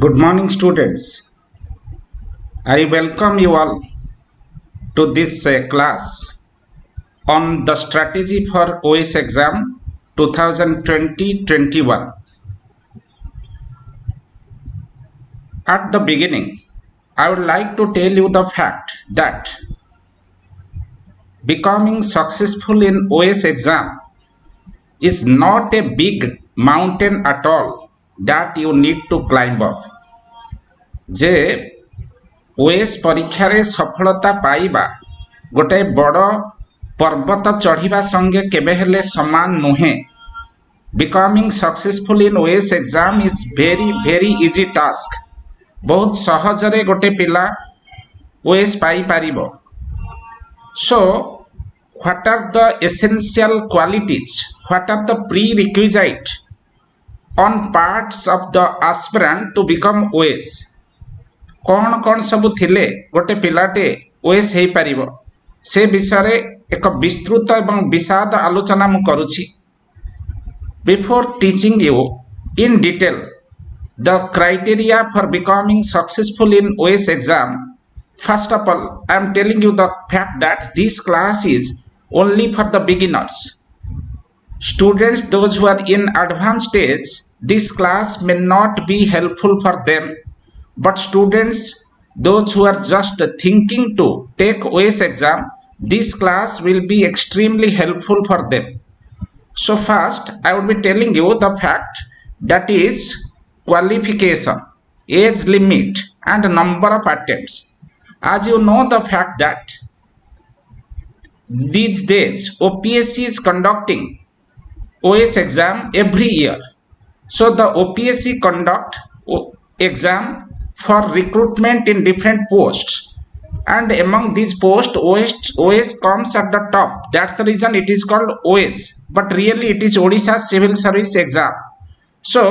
Good morning, students. I welcome you all to this class on the strategy for OAS exam 2020-21. At the beginning, I would like to tell you the fact that becoming successful in OAS exam is not a big mountain at all that you need to climb up. J OS परीक्षा सफलता पाइबा गोटे बड़ पर्वत चढ़िबा संगे केबे हेले समान नुहे. Becoming successful in OS exam is very very easy task. बहुत सहजरे गोटे पिला ओएस पाई पारिबो. So what are the essential qualities, what are the prerequisite on parts of the aspirant to become OS. कौन कौन सबु थिले गोटे पिलाटे ओएस हेई पारिबो से विषय एक विस्तृत एवं विशाद आलोचना मु करूछि. Before teaching you in detail the criteria for becoming successful in OS exam, first of all I am telling you the fact that this class is only for the beginners. Students those who are in advanced stage, this class may not be helpful for them. But students, those who are just thinking to take OAS exam, this class will be extremely helpful for them. So first, I will be telling you the fact that is qualification, age limit and number of attempts. As you know the fact that these days OPSC is conducting OAS exam every year. So the OPSC conduct exam for recruitment in different posts, and among these posts OAS comes at the top. That's the reason it is called OAS, but really it is Odisha Civil Service exam. So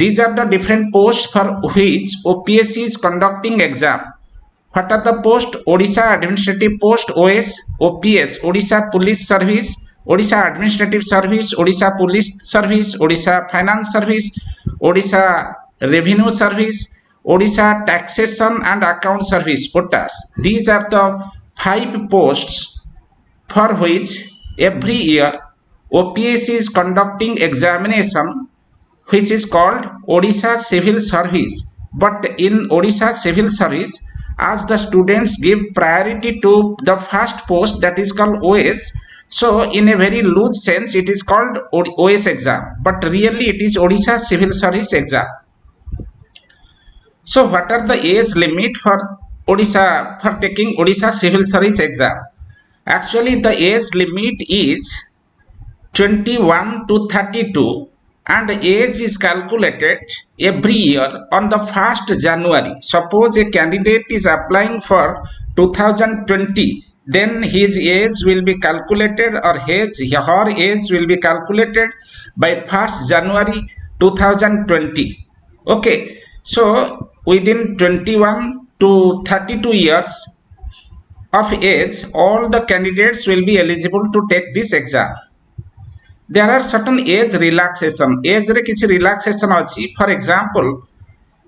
these are the different posts for which OPSC is conducting exam. What are the posts? Odisha Administrative Post, OAS, OPS, Odisha Police Service, Odisha Administrative Service, Odisha Police Service, Odisha Finance Service, Odisha Revenue Service, Odisha Taxation and Account Service, OTAS. These are the 5 posts for which every year OPSC is conducting examination, which is called Odisha Civil Service. But in Odisha Civil Service, as the students give priority to the first post, that is called OAS, so in a very loose sense it is called OAS exam, but really it is Odisha Civil Service exam. So what are the age limit for Odisha for taking Odisha Civil Service exam? Actually the age limit is 21 to 32 and age is calculated every year on the 1st January. Suppose a candidate is applying for 2020, then his age will be calculated, or her age will be calculated by 1st January 2020. Okay, so within 21 to 32 years of age, all the candidates will be eligible to take this exam. There are certain age relaxation. Age re kichi relaxation achi. For example,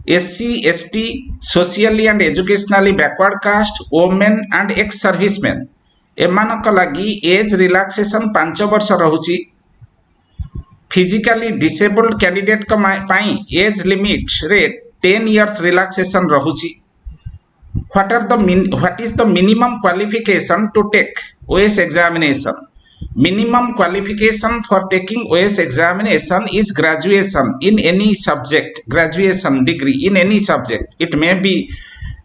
SC, ST, socially and educationally backward caste, women and ex-servicemen, एमानक लगी age relaxation 5 वर्ष रहुची. Physically disabled candidate को पाई age limit रे 10 years relaxation रहुची. What is the minimum qualification to take OAS examination? Minimum qualification for taking OAS examination is graduation in any subject, graduation degree in any subject. It may be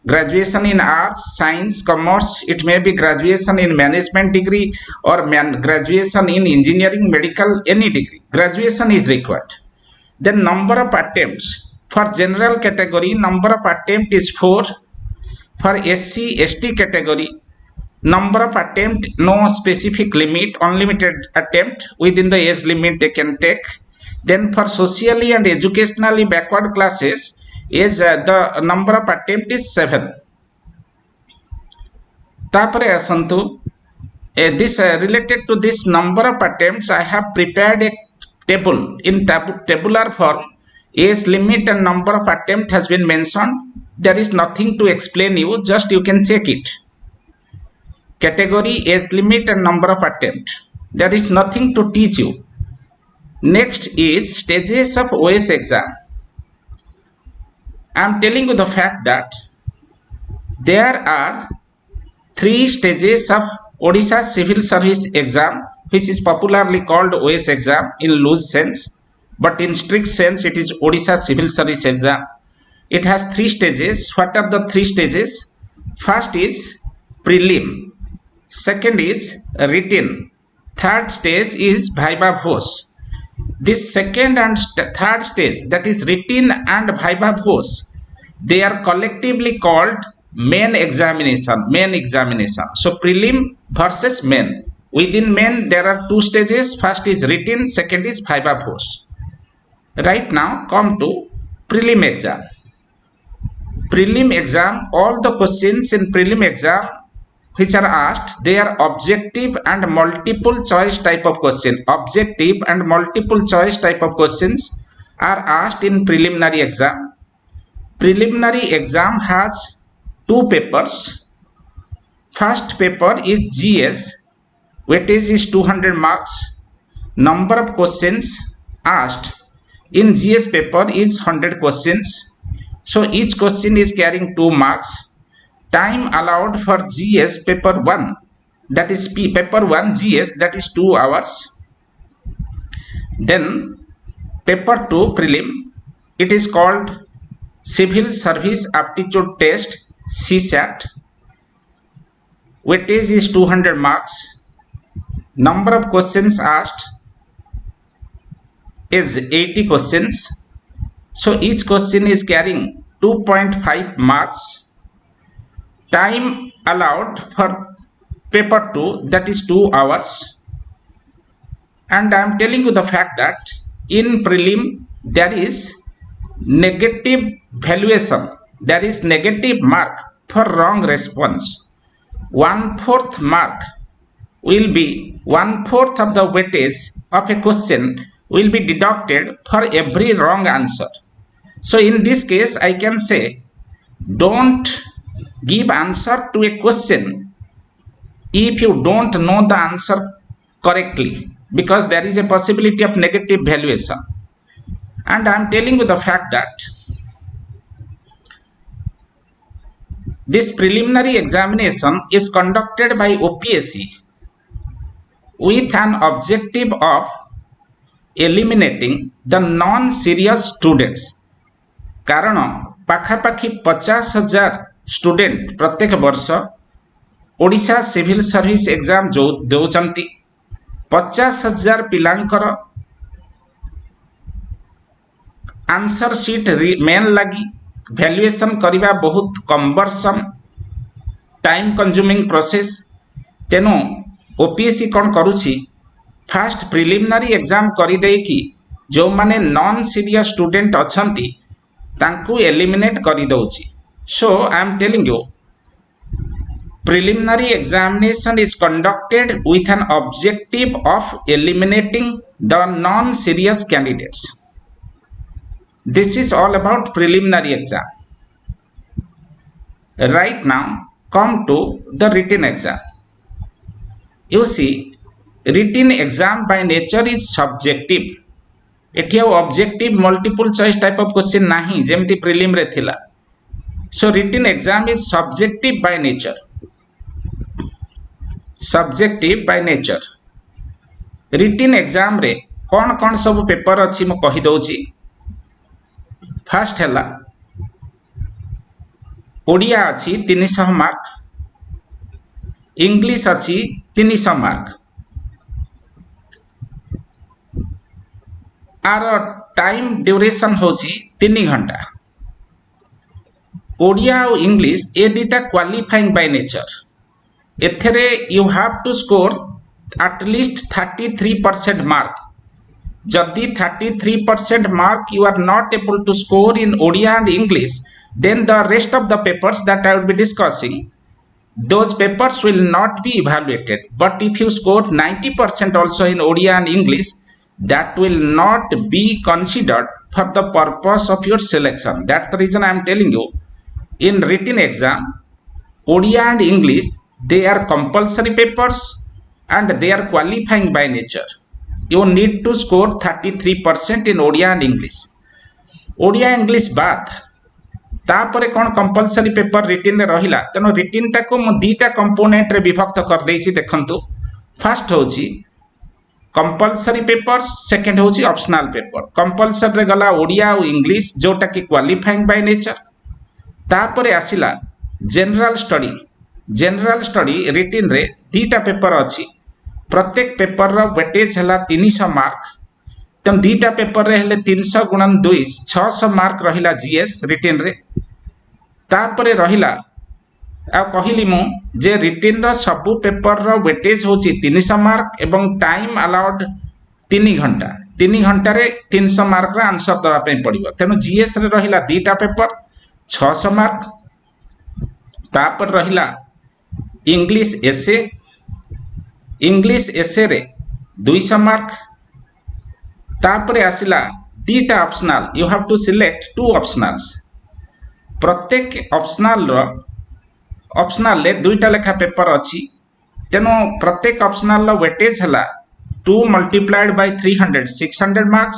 graduation in arts, science, commerce, it may be graduation in management degree or graduation in engineering, medical, any degree. Graduation is required. Then number of attempts. For general category, number of attempt is 4. For SC, ST category, number of attempt, no specific limit, unlimited attempt within the age limit they can take. Then for socially and educationally backward classes, the number of attempt is 7. Tapare asantu, this related to this number of attempts, I have prepared a table in tabular form. age limit and number of attempt has been mentioned. There is nothing to explain you, just you can check it. Category, age limit and number of attempt. There is nothing to teach you. Next is stages of OAS exam. I am telling you the fact that there are 3 stages of Odisha Civil Service exam, which is popularly called OAS exam in loose sense, but in strict sense it is Odisha Civil Service exam. It has 3 stages. What are the 3 stages? First is prelim, second is written, third stage is viva voce. This second and third stage, that is written and viva voce, they are collectively called main examination. So prelim versus main. Within main there are 2 stages. First is written, second is viva voce. Right now come to prelim exam. Prelim exam, all the questions in prelim exam which are asked, they are objective and multiple choice type of question. Objective and multiple choice type of questions are asked in preliminary exam. Preliminary exam has 2 papers. First paper is GS, weightage is 200 marks. Number of questions asked in GS paper is 100 questions. So each question is carrying 2 marks. Time allowed for GS paper 1, that is paper 1 GS, that is 2 hours. Then paper 2 prelim, it is called Civil Service Aptitude Test, CSAT. Weightage is 200 marks. Number of questions asked is 80 questions. So each question is carrying 2.5 marks. Time allowed for paper 2, that is 2 hours. And I am telling you the fact that in prelim there is negative valuation, there is negative mark for wrong response. 1/4 mark will be 1/4 of the weightage of a question will be deducted for every wrong answer. So in this case I can say, don't give answer to a question if you don't know the answer correctly, because there is a possibility of negative valuation. And I am telling you the fact that this preliminary examination is conducted by OPSC with an objective of eliminating the non-serious students. कारण पाखापाखि 50,000 student प्रत्येक वर्ष Odisha civil service exam जो देउचंती 50,000 पिलांकर answer sheet मेन लगी valuation करिबा बहुत कम्बरसम टाइम कंज्यूमिंग प्रोसेस। तेनु ओपीएससी कौन करुछि, फास्ट प्रिलिमिनारी एग्जाम करि देकी जो माने नॉन सीरियस स्टूडेंट अछंती तांकु एलिमिनेट करि दउछि। So I am telling you, preliminary examination is conducted with an objective of eliminating the non-serious candidates. This is all about preliminary exam. Right now come to the written exam. You see, written exam by nature is subjective. एठी objective multiple choice type of question नहीं जेमती prelim रे थिला. So written exam is subjective by nature. Subjective by nature. Written exam रे कौन कौन सब paper अच्छी मु कहि दउची। फर्स्ट हैला ओडिया अच्छी 300 मार्क, इंग्लिश अच्छी 300 मार्क। आर टाइम ड्यूरेशन होची 3 घंटा। ओडिया और इंग्लिश ए दुटा क्वालिफाइंग बाय नेचर। एथरे you have to score at least 33% mark. जदि 33% mark you are not able to score in Odia and English, then the rest of the papers that I will be discussing, those papers will not be evaluated. But if you score 90% also in Odia and English, that will not be considered for the purpose of your selection. That's the reason I am telling you, in written exam, Odia and English, they are compulsory papers and they are qualifying by nature. You need to score 33% in Odia and English. Odia English बाद तापर कौन compulsory paper रिटिन रे रहिला तेनो रिटिन टा को मु दीटा component रे विभक्त कर देछि देखंतु फर्स्ट होछि कंपलसरी पेपर्स सेकंड होछि ऑप्शनल पेपर कंपलसरी रे गला ओडिया और इंग्लिश जोटा कि क्वालिफाइंग बाय नेचर तापर आसिला जनरल स्टडी रिटिन रे दीटा पेपर अछि प्रत्येक पेपर रो वेटेज हला 300 मार्क तम दीटा पेपर रे हेले 300 गुणन 2 600 मार्क रहिला जीएस रिटिन रे तापरे रहिला आ कहिली मु जे रिटिन रो सब पेपर रो वेटेज होची 300 मार्क एवं टाइम अलाउड 3 घंटा रे 300 मार्क रा आंसर दवा पे पड़िबो तेनो जीएस रे रहिला दीटा पेपर 600 मार्क तापर रहिला इंग्लिश एसे रे 200 मार्क तापरे आसिला दीटा optional you have to select 2 optionals प्रत्येक ऑप्शनल ले दुईटा लेखा पेपर अछि तेनो प्रत्येक ऑप्शनल लो वेटेज हला 2 मल्टीप्लाइड बाय 300 600 मार्क्स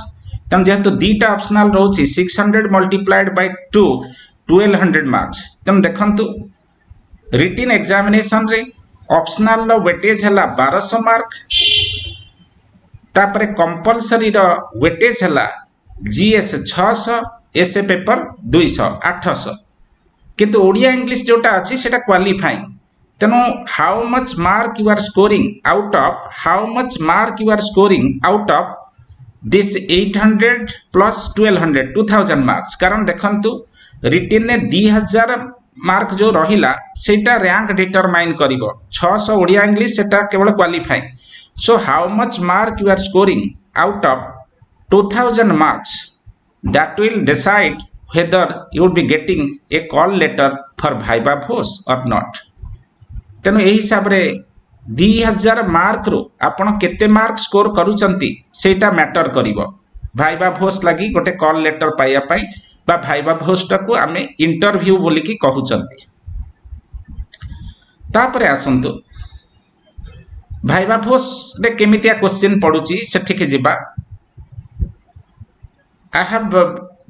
तम जेहेतु दीटा ऑप्शनल रहउछि 600 मल्टीप्लाइड बाय 2 1200 मार्क्स तम देखंतु रिटिन एग्जामिनेशन रे ऑप्शनल लो वेटेज हला 1200 मार्क तापरे कंपलसरी रो वेटेज हला जीएस 600 एसे पेपर 200 800 किंतु ओडिया इंग्लिश जोटा अछि सेटा क्वालिफाइंग तेनो how much mark you are scoring out of this 800 plus 1200 2000 marks कारण देखंतु रिटिन ने 2000 मार्क जो रहिला सेटा रैंक डिटरमाइन करिवो 600 ओडिया इंग्लिश सेटा केवल qualifying so how much mark you are scoring out of 2000 marks that will decide whether you will be getting a call letter for viva voce or not तेनो एही हिसाब रे 2000 मार्क रो आपण केते mark score करूचंती सेटा matter करिवो viva भोस लागि गोटे call letter पाइया पई बा भाइबा भोस टाको आमे इंटरव्यू बोली की कहूचंती तापरे आसंतु भाइबा भोस रे केमितिया क्वेश्चन पडुची सेठिके जिबा I have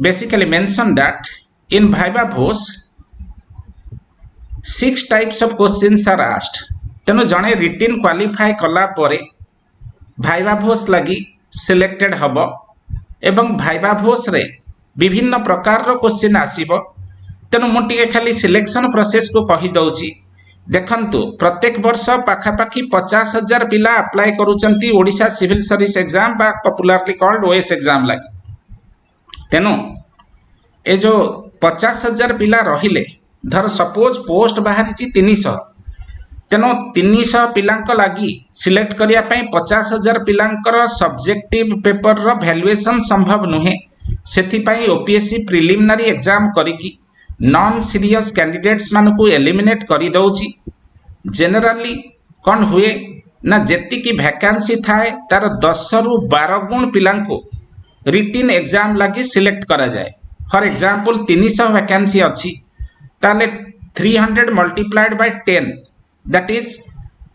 basically mention that in viva voce 6 types of questions are asked तेनो जणे रिटिन क्वालिफाई कला परे भाइबा भोस लागि सिलेक्टेड हबो एवं भाइबा भोस रे विभिन्न प्रकार रो क्वेश्चन आसीबो तेनो मोटिके खाली सिलेक्शन प्रोसेस को कहि दउची देखंतु प्रत्येक वर्ष पाखापाखी 50,000 पिला अप्लाई करूचंती ओडिशा सिविल सर्विस एग्जाम बा पॉपुलरली कॉल्ड ओएस एग्जाम लागि तेनो ए जो 50,000 पिला रहिले धर सपोज पोस्ट बाहरिची 300 तेनो 300 पिलांक लागि सिलेक्ट करिया पई 50,000 पिलांकर सब्जेक्टिव पेपर रो वैल्यूएशन संभव नुहे सेथि पई ओपीएससी प्रिलिमिनरी एग्जाम करिकी नॉन सीरियस कैंडिडेट्स मानकू एलिमिनेट करी दउची जनरली कौन हुए ना जेति की वैकेंसी थाए तार 10 रु 12 गुण पिलांको रिटिन एग्जाम लागि सिलेक्ट करा जाए फॉर एग्जांपल 300 वैकेंसी अछि ताले 300 मल्टीप्लाइड बाय 10 दैट इज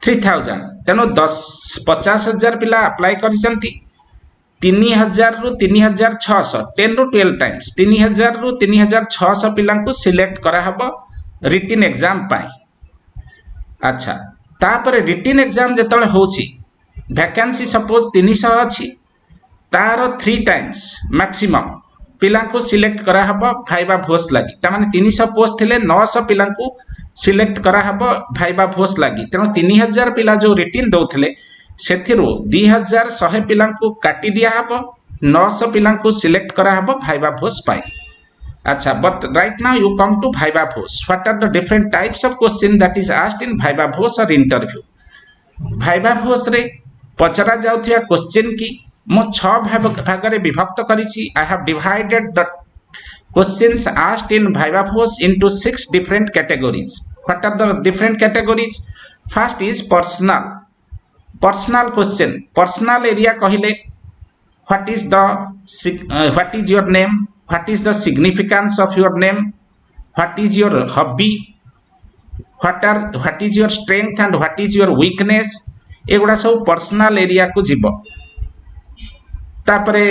3000 तेनो 50,000 पिला अप्लाई करिसंती 3000 रु 3600 10 रु 12 टाइम्स 3000 रु 3600 पिलांको सिलेक्ट करा हबो रिटिन एग्जाम पाई अच्छा तापर रिटिन एग्जाम जतले होची वैकेंसी सपोज 300 अछि तार 3 टाइम्स मैक्सिमम पिलांको सिलेक्ट करा हबो भाइबा भोस लागि त माने 300 पोस्ट थिले 900 पिलांको सिलेक्ट करा हबो भाइबा भोस लागि तेनो 3000 पिला जो रिटिन दउथले सेथिरो 2100 पिलांको काटी दिया हबो 900 पिलांको सिलेक्ट करा हबो भाइबा भोस पाई अच्छा but right now you come to viva voce what are the different types of question that is asked in viva voce or interview viva भोस रे पचरा जाउथिया क्वेश्चन की मो 6 भाग रे विभक्त करिछि I have divided the questions asked in viva voce into 6 different categories what are the different categories first is personal question personal area कहिले what is the what is your name, what is the significance of your name, what is your hobby, what is your strength and what is your weakness, एगुड़ा सब personal area को जीव। तापरे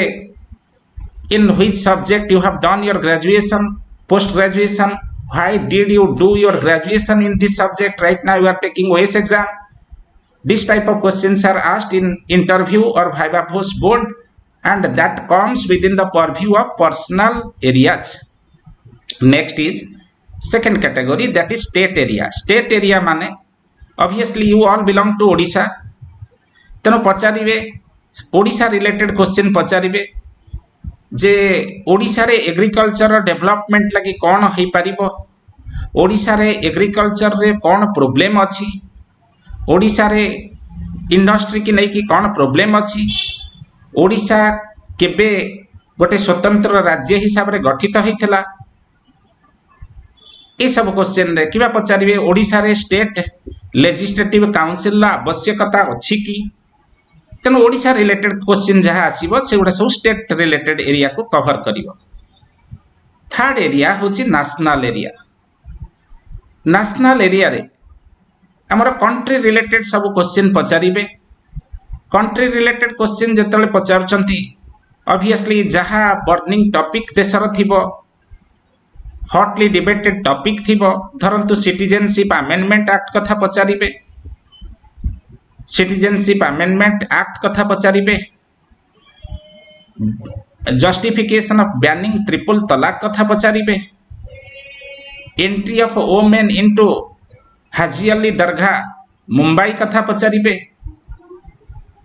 in which subject you have done your graduation, post graduation, why did you do your graduation in this subject, right now you are taking OAS exam. This type of questions are asked in interview or viva voce board, and that comes within the purview of personal areas. Next is second category, that is state area. State area माने obviously you all belong to Odisha, तेणु पचारे Odisha related question पचारे जे ओडिशा रे agriculture development लगी कौन हो पारिबो, ओडिशा रे agriculture रे कौन problem अछि, ओडिशा रे इंडस्ट्री की नहीं कि कौन प्रोब्लेम अछि, ओडिशा केबे गोटे स्वतंत्र राज्य हिसाब रे गठित होइथिला, ये सब क्वेश्चन रे किबा पचारिबे ओडिशा रे स्टेट लेजिस्लेटिव काउंसिल ला आवश्यकता अछि कि, तेणु ओडिशा रिलेटेड क्वेश्चन जहाँ आसीबो से गुडा सब स्टेट रिलेटेड एरिया को कवर करिवो। थर्ड एरिया होची नेशनल एरिया। नेशनल एरिया रे हमर कंट्री रिलेटेड सब क्वेश्चन पचारिबे। कंट्री रिलेटेड क्वेश्चन जेतले पचारुचंती ऑब्वियसली जहाँ बर्निंग टॉपिक देशर थिबो, हॉटली डिबेटेड टॉपिक थिबो, धरंतु सिटीजनशिप अमेंडमेंट एक्ट कथा पचारिबे, सिटीजनशिप अमेंडमेंट एक्ट कथा पचारिबे, justification of banning triple talaq कथा पचारिबे, entry of women into Haji Ali Dargah Mumbai कथा पचारिबे,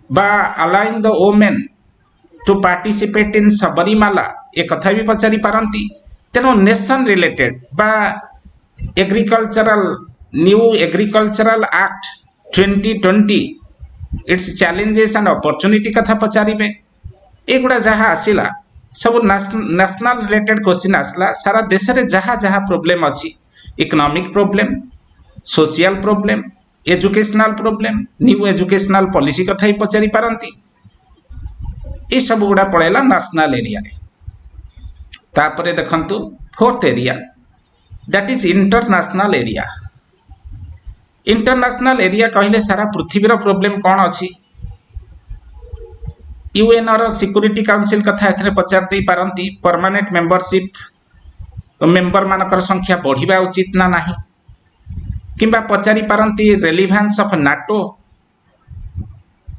बा allowing the women to participate in Sabarimala ए कथा भी पचारि पारंती। तेनो नेशन रिलेटेड बा agricultural new agricultural act 2020 its challenges and opportunity कथा पचारिबे। एगुड़ा जहाँ आसिला सब नेशनल रिलेटेड क्वेश्चन आसला, सारा देश रे जहाँ जहाँ प्रोब्लेम अछि, economic problem, social problem, educational problem, new educational policy कथा ही पचारि पारंती। ये सब गुड़ा पड़ेला नेशनल एरिया रे। तापरे देखंतु fourth area, that is international area. International area कहले सारा पृथ्वीर प्रोब्लेम कौन अच्छी, यूएन र सिक्योरिटी काउंसिल कथा एथरे पचार दे पारंती, परमानेंट मेंबरशिप मेंबर मानकर संख्या बढ़िबा उचित ना नाही, किंबा पचारि पारंती रेलिवेंस ऑफ नाटो,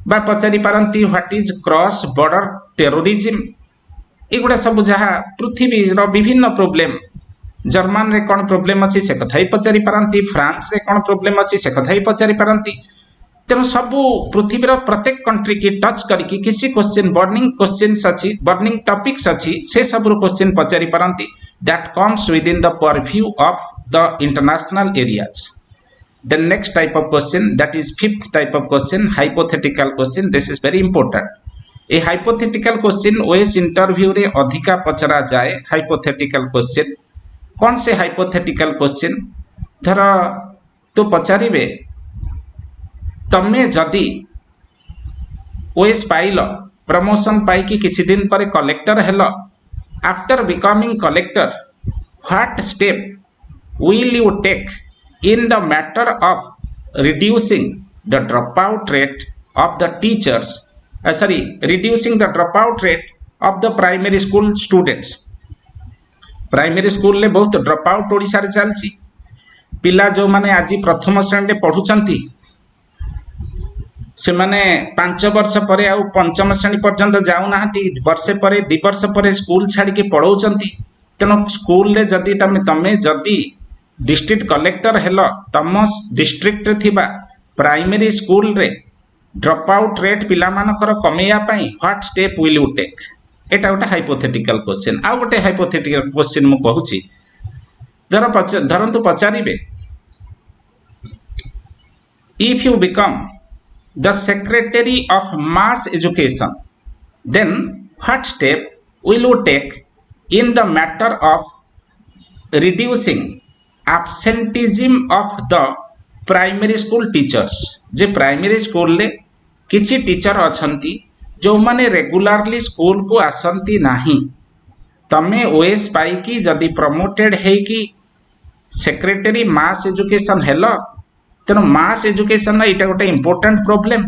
बा पचारि पारंती what is cross border terrorism. एगुड़ा सब जहाँ पृथ्वीर विभिन्न प्रोब्लेम, जर्मन रे कौन प्रोब्लेम अच्छी से कथा ही पचारि पारंती, फ्रांस रे कौन प्रोब्लेम अच्छी से कथा ही पचारि पारंती। तेणु सबू पृथ्वीर प्रत्येक कंट्री की टच करके किसी क्वेश्चन बर्निंग क्वेश्चन अच्छी, बर्निंग टॉपिक्स अच्छी, से सब क्वेश्चन पचारि पारंती। That comes within the purview of the international areas. The next type of question, that is fifth type of question, hypothetical question. This is very important. A hypothetical question OAS interview रे अधिका पचरा जाए। hypothetical question कौन से hypothetical question, धर तो पचारिबे तमे जदि OAS पाइल, प्रमोशन पाई कि किछि दिन पर collector hello, after becoming collector what step will you take in the matter of reducing the dropout rate of the teachers, reducing the dropout rate of the primary school students. Primary school ले बहुत drop out Odisha रे चलची। पिला जो माने आज प्रथम श्रेणी रे पढुचंती से माने 5 वर्ष परे आ पंचम श्रेणी पर्यंत जाऊ नाहंती, वर्षे परे 2 वर्ष परे स्कूल छाड़ी के पढौचंती। तेनो स्कूल ले जदी तमे जदी डिस्ट्रिक्ट कलेक्टर हेलो, तम डिस्ट्रिक्ट रे थिबा प्राइमरी स्कूल रे ड्रॉप आउट रेट पिला मानकर कमेया पई what step will you take. एटा गोटे हाइपोथेटिकल क्वेश्चन। आ गोटे हाइपोथेटिकल क्वेश्चन मु कहूची, धरंतु पचारिबे if you become the secretary of mass education then what step will you take in the matter of reducing absenteeism of the primary school teachers। जे primary school ले किछि teacher अछंती जो माने रेगुलारली स्कूल को आसंती नाही तमे ओएस पाइकी जदि प्रमोटेड हेकी सेक्रेटरी मास एजुकेशन हेलो तेणु मास एजुकेशन एटा गोटे इंपोर्टेंट प्रोब्लेम।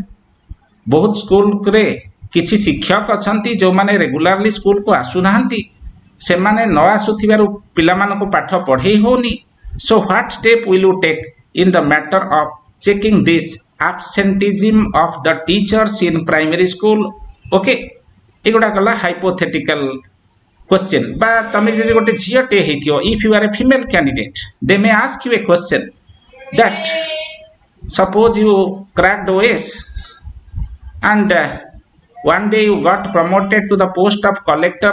बहुत स्कूल रे किछि शिक्षक अछंती जो माने रेगुलारली स्कूल को आसु नाहंती से माने न आसुथिबारु पिलामानको पाठ पढ़ेई होनी। So what step will you take in the matter of checking this absenteeism of the teachers in primary school? Okay एगुड़ा गला हाइपोथेटिकल क्वेश्चन बा तमे जे गोटे झियटे हेथियो if you are a female candidate they may ask you a question that suppose you cracked OS and one day you got promoted to the post of collector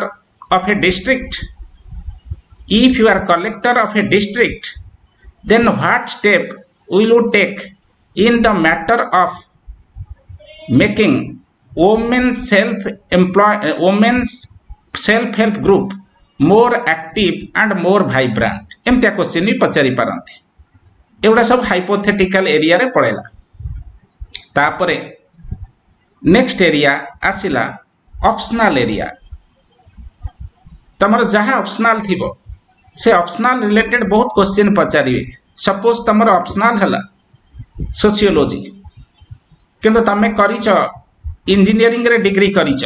of a district. If you are collector of a district, then what step will you take in the matter of making women's self-help group more active and more vibrant? एमतिया question भी पचारि पारंती। एवडा सब hypothetical area रे पड़ेला। तापरे next area आसिला optional area. तमर जहाँ ऑप्शनल थिबो से ऑप्शनल रिलेटेड बहुत क्वेश्चन पचारिवे। सपोज तमर ऑप्शनल हला सोशियोलॉजी किंतु तमे करिच इंजीनियरिंग रे डिग्री करिच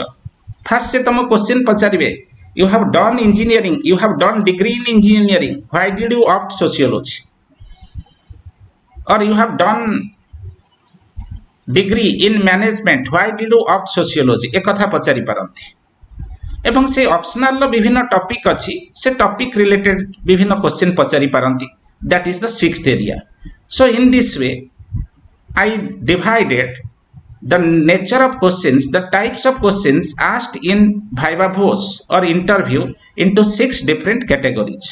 फर्स्ट से तम क्वेश्चन पचारिवे you have done engineering, you have done degree in engineering, why did you opt sociology, or you have done degree in management, why did you opt sociology, एक कथा पचारि पारंती। एवं से optional विभिन्न topic अछि से टॉपिक रिलेटेड विभिन्न question पचारि पारंती। That is the sixth area. So in this way I divided the nature of questions, the types of questions asked in viva voce or interview into 6 different categories.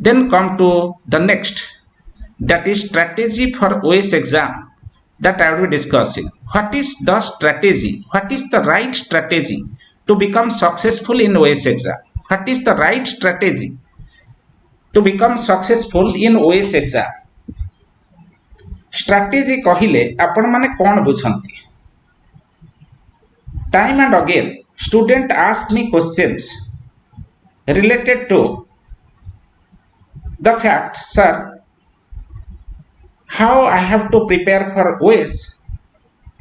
Then come to the next, that is strategy for OAS exam, that I will be discussing. What is the strategy? What is the right strategy to become successful in OAS exam? What is the right strategy to become successful in OAS exam? Strategy कहिले आपण माने कौन बुझंती? Time and again student ask me questions related to the fact sir how I have to prepare for OAS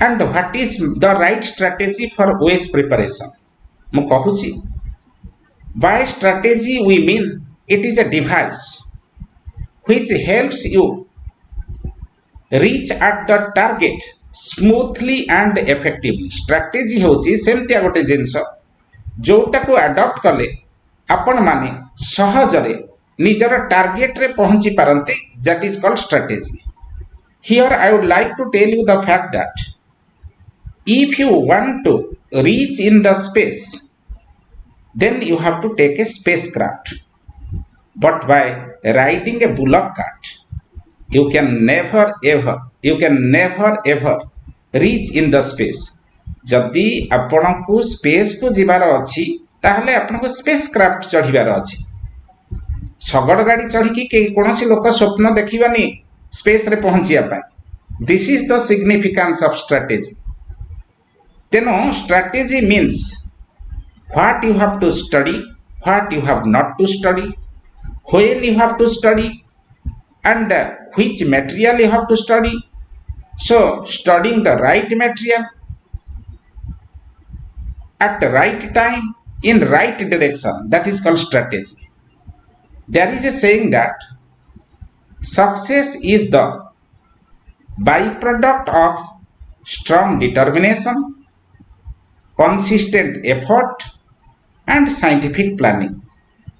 and what is the right strategy for OAS preparation. मु कहूची by strategy we mean it is a device which helps you reach at the target smoothly and effectively. strategy होची सेमतिया गोटे जिंस जोटा को adopt कले आपण माने सहजरे निजर टार्गेट रे पहुंची पारंते। That is called strategy. Here I would like to tell you the fact that if you want to reach in the space then you have to take a spacecraft, but by riding a bullock cart you can never ever reach in the space. जदि आपण को space को जीवार अछि ताहले आपण को space craft चढ़ीबार अछि। सगड़ गाड़ी चढ़ी के कोनोसी लोक स्वप्न देखिबानी स्पेस रे पहुंचिया पाए। This is the significance of strategy. तेनो strategy means what you have to study, what you have not to study, when you have to study and which material you have to study. So studying the right material at the right time in right direction, that is called strategy. There is a saying that success is the byproduct of strong determination, consistent effort and scientific planning.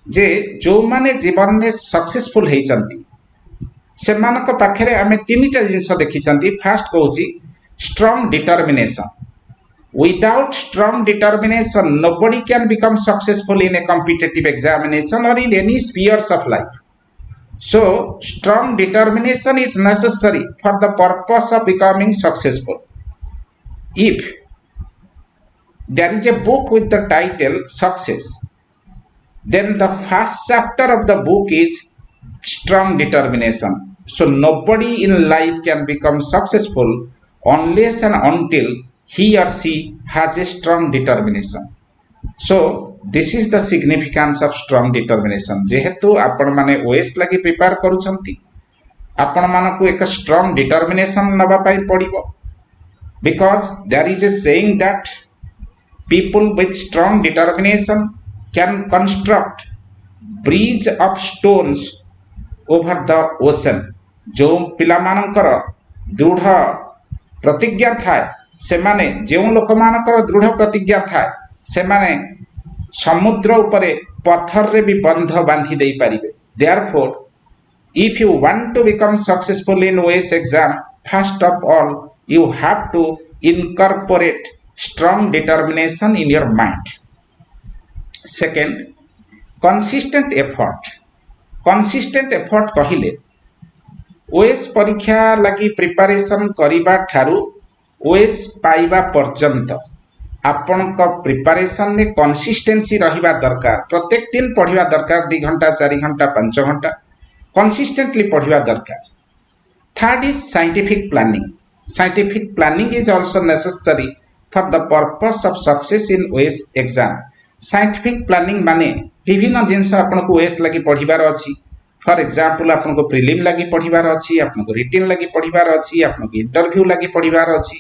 जे जो माने जीवन में successful हे चंती सेमानक पाखरे आमे तीनटा things देखिछंती। First कहूची strong determination. Without strong determination nobody can become successful in a competitive examination or in any spheres of life. So strong determination is necessary for the purpose of becoming successful. If there is a book with the title success, then the first chapter of the book is strong determination. So nobody in life can become successful unless and until he or she has a strong determination. So this is the significance of strong determination. जेहेतु आपण माने OS लगी prepare करूछंती आपण मानकु एक strong determination नबा पाई पड़िबो, because there is a saying that people with strong determination can construct bridge of stones over the ocean. जो पिला मानकर दृढ़ प्रतिज्ञा थाए से माने जो लोक मानकर दृढ़ प्रतिज्ञा थाए से माने समुद्र उपरे पत्थर रे भी बंध बांधी दे पारिबे. Therefore, if you want to become successful in OAS exam, first of all you have to incorporate strong determination in your mind. Second, consistent effort. Consistent effort कहिले ओएस परीक्षा लगी प्रिपरेशन करिबा ठारू ओएस पाइबा पर्यंत आपण को प्रिपरेशन में कंसिस्टेंसी रहिबा दरकार. प्रत्येक दिन पढ़िबा दरकार, 2 घंटा 4 घंटा 5 घंटा कंसिस्टेंटली पढ़िबा दरकार. Third is scientific planning. Scientific planning is also necessary for the purpose of success in OS exam. Scientific planning माने विभिन्न जिनस आपण को ओएस लगी पढ़िबार अछि. फॉर एग्जांपल आपन को प्रीलिम लगी पढ़िबार अछि, आपन को रिटन लगी पढ़िबार अछि, आपन को इंटरव्यू लगी पढ़िबार अछि.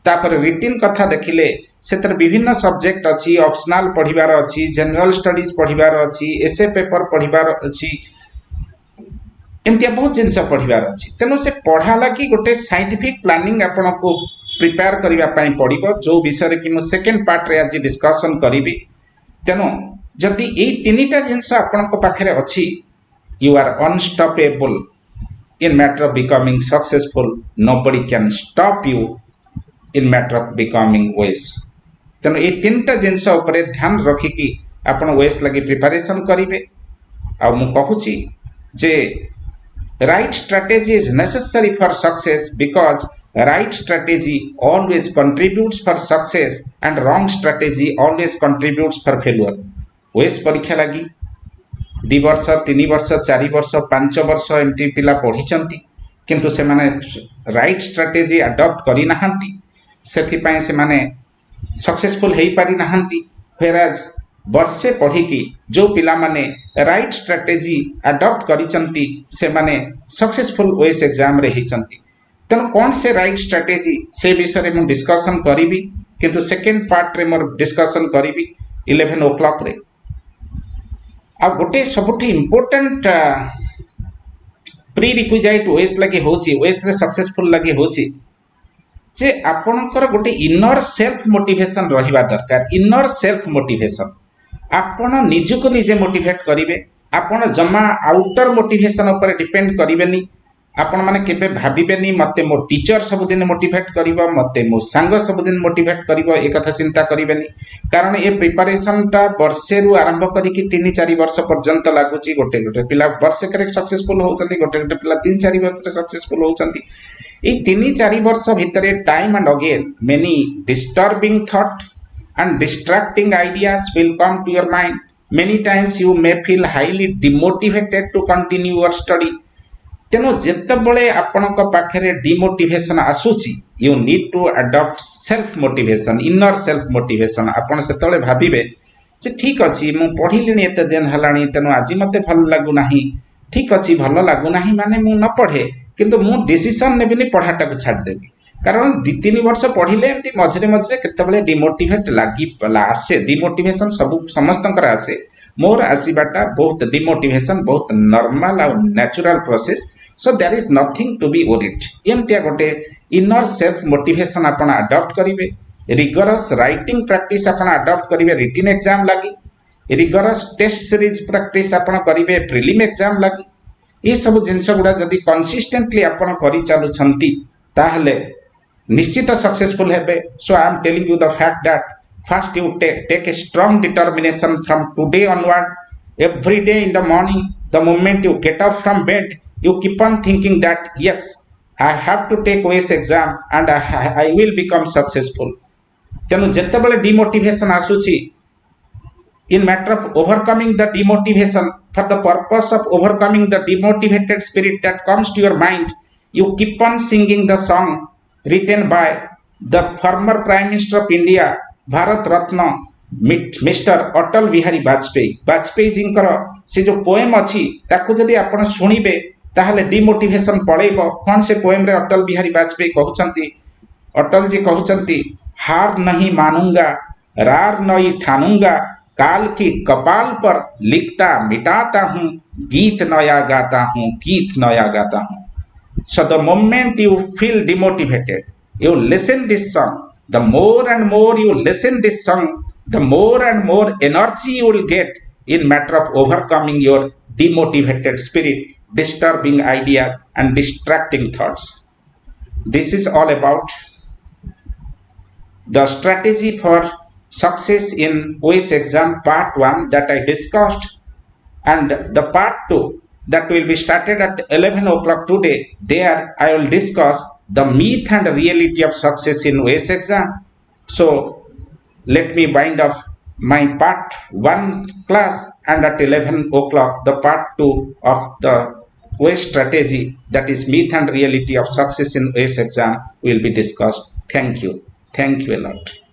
तापर रिटन कथा देखिले सेतर विभिन्न सब्जेक्ट अछि, ऑप्शनल पढ़िबार अछि, जनरल स्टडीज पढ़िबार अछि, एसे पेपर पढ़िबार अछि, एमतिया बहुत जिनस पढ़िबार अछि. तेनो से पढ़ा लगी गोटे साइंटिफिक प्लानिंग आपन को प्रिपेयर करिबा पई पड़िबो, जो विषय रे कि मु सेकंड पार्ट रे आज डिस्कशन करिबी. तेनो जदि एई तीनिटा जिनस आपन को पाखरे अछि, you are unstoppable in matter of becoming successful. Nobody can stop you in matter of becoming OAS. तेणु ये तीनटा जिनस उपरे ध्यान रखिकी आपण OAS लगी प्रिपरेशन करिवे. आ मु कहूची जे right strategy is necessary for success, because right strategy always contributes for success and wrong strategy always contributes for failure. OAS परीक्षा लगी 2 वर्ष 3 वर्ष 4 वर्ष 5 वर्ष एमती पिला पढ़ी किंतु से माने राइट स्ट्रेटेजी अडॉप्ट करी नाहंती, सेथि पई से माने सक्सेसफुल हेई पारी नाहंती. व्हेराज वर्षे पढ़ी की जो पिला माने राइट स्ट्रेटेजी अडॉप्ट करिसंती से माने सक्सेसफुल ओएस एग्जाम रे हेचंती. तनो कौन से राइट स्ट्रेटेजी से विषय रे मु डिस्कशन करिवि, किंतु सेकंड पार्ट रे मोर डिस्कशन करिवि 11 o'clock रे. आ गोटे सबुठी इम्पोर्टेंट प्री रिक्विजाइट ओएस लगे होची, ओएस रे सक्सेसफुल लगे होची जे आपनकर गोटे इनर सेल्फ मोटिवेशन रहिबा दरकार. इनर सेल्फ मोटिवेशन आपण निजको निजे मोटिवेट करिवे. आपण जमा आउटर मोटिवेशन ऊपर डिपेंड करिवेनी. आपण माने केबे भाबिबेनी मते मो टीचर सब दिन मोटिवेट करिवो, मते मो संग सब दिन मोटिवेट करिवो, ए कथा चिंता करिवेनी. कारण ए प्रिपरेशन टा वर्षे रु आरंभ करी कि 3-4 वर्ष पर्यंत लागुची. गोटे गोटे पिला वर्षे करे सक्सेसफुल होउचंती, गोटे गोटे पिला 3-4 वर्ष रे सक्सेसफुल होउचंती. ए 3-4 वर्ष भितरे time and again many disturbing thought and distracting ideas will come to your mind. Many times you may feel highly demotivated to continue your study. तेनो जेतेबेले आपनक पाखरे डिमोटिवेशन आसुची, you need to adopt self motivation, inner self motivation. आपण सेतले भाबिबे जे ठीक अछि मु पढिलिनी एते दिन हलानी, तेनो आज मते भल लागु नाही. ठीक अछि भल लागु नाही माने मु न पढे, किंतु मु डिसीजन नेबिनी पढाटा को छाड़ देबी. कारण 2-3 वर्ष पढ़िले एमती मझरे मझरे केतेबेले डिमोटिवेट लागी आसे. डिमोटिवेशन सब समस्तंकर आसे. मोर आसीबाटा बहुत डिमोटिवेशन बहुत नॉर्मल और natural process. So there is nothing to be worried. एमतिया गोटे इनर सेल्फ मोटिवेशन आपण अडॉप्ट करिवे. रिगरस राइटिंग प्रैक्टिस आपण अडॉप्ट करिवे रिटन एग्जाम लागी. रिगरस टेस्ट सीरीज प्रैक्टिस आपण करिवे प्रीलिम एग्जाम लागी. ये सब जिनस गुडा जदी कंसिस्टेंटली आपण करि चालु छंती ताहले निश्चित सक्सेसफुल हेबे. So I am telling you the fact that first you take a strong determination from today onward. Every day in the morning, the moment you get up from bed, you keep on thinking that yes, I have to take OAS exam and I will become successful. तेनु जेतेबेले demotivation आसुची, in matter of overcoming the demotivation, for the purpose of overcoming the demotivated spirit that comes to your mind, you keep on singing the song written by the former Prime Minister of India, Bharat Ratna, Mr. Atal Bihari Vajpayee जींकर से जो poem अच्छी ताकू जदि आपण शुणिबे ताहले demotivation पळेबो कोन से poem रे अटल बिहारी वाजपेयी कहउचंती अटल जी कहउचंती हार नहीं मानूंगा रार नहीं ठानूंगा काल की कपाल पर लिखता मिटाता हूँ गीत नया गाता हूँ गीत नया गाता हूँ. So the moment you feel demotivated, you listen this song. The more and more you listen this song, the more and more energy you will get in matter of overcoming your demotivated spirit, disturbing ideas and distracting thoughts. This is all about the strategy for success in OAS exam part 1 that I discussed, and the part 2 that will be started at 11 o'clock today. There I will discuss the myth and reality of success in OAS exam. So let me wind up my part 1 class, and at 11 o'clock the part 2 of the OAS strategy, that is myth and reality of success in OAS exam, will be discussed. Thank you. Thank you a lot.